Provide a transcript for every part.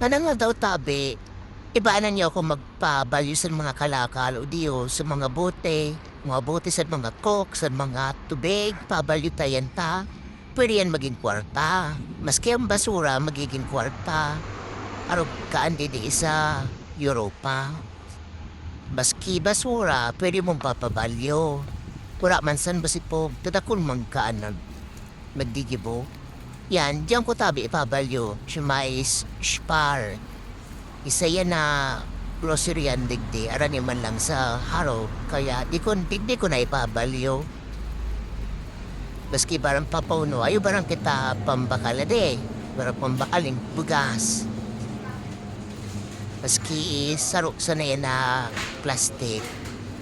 Ano nga daw tabi, ibaanan niyo ako magpabalyo sa mga kalakal o diyo sa mga bote sa mga kok, sa mga tubig, pabalyo tayan ta. Pwede yan maging kwarta. Maski ang basura magiging kwarta. Araw kaan di sa Europa. Maski basura, pwede mong papabalyo. Wala man san basi po, tadakul magkaan magdigibo. Yan, diyan ko tabi ipabalyo. Siya mais, spar. Isa yan na grocery ang digdi. Arani man lang sa haro. Kaya di ko na ipabalyo. Baski barang papauno, ayo barang kita pambakala de. Barang pambakaling bugas. Maski sarok sa na yan na plastic.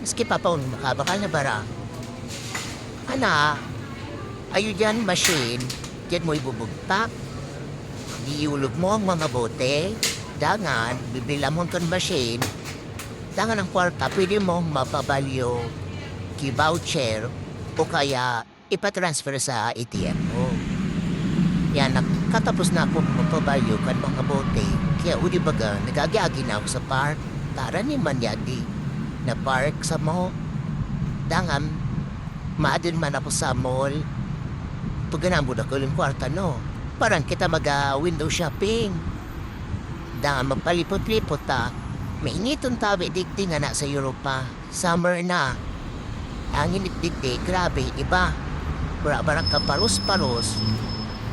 Maski papauno makabakal na barang. Ana, ayo dyan machine. Diyan mo ibubugtak. Diulog mo ang mga bote. Dangan, bibila mo ang machine. Dangan ang kwarta, pwede mo mapabalyo ki-voucher o kaya ipatransfer sa ATM mo. Yan, nakatapos na ako mapabalyo kan mga bote. Kaya udi baga, nagagi-agi na ako sa park. Tara ni man yadi na park sa mo. Dangan, maadin man ako sa mall. Pagganamod ako yung kwarta, no? Parang kita mag-window shopping. Dangan magpalipot-lipot ta. Mainit ang tabi digdi nga na sa Europa. Summer na. Ang init digdi, grabe, iba. Barang ka paros-paros.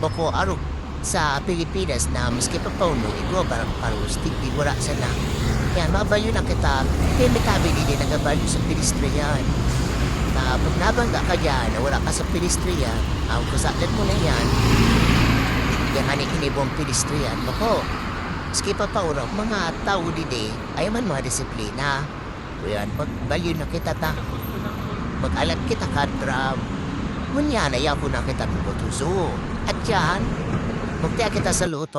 Bako arok sa Pilipinas na maski pa pauno, ikaw barang paros, digdi wala sana. Yan, mabalyo na kita. Kaya may tabi din nagabalyo sa Pilistriyan. Pag nabangga ka dyan na wala ka sa Pilistriyan, ang kasalan mo na yan. Yan nga kinibong Pilistriyan. Bako, maski pa pauno, mga tao dide, ay man mga disiplina. Yan, magbalyo na kita ta. Mag-alat kita kadram. Munya na yapo na kita ng butuso. At yan, magtiya kita sa luto.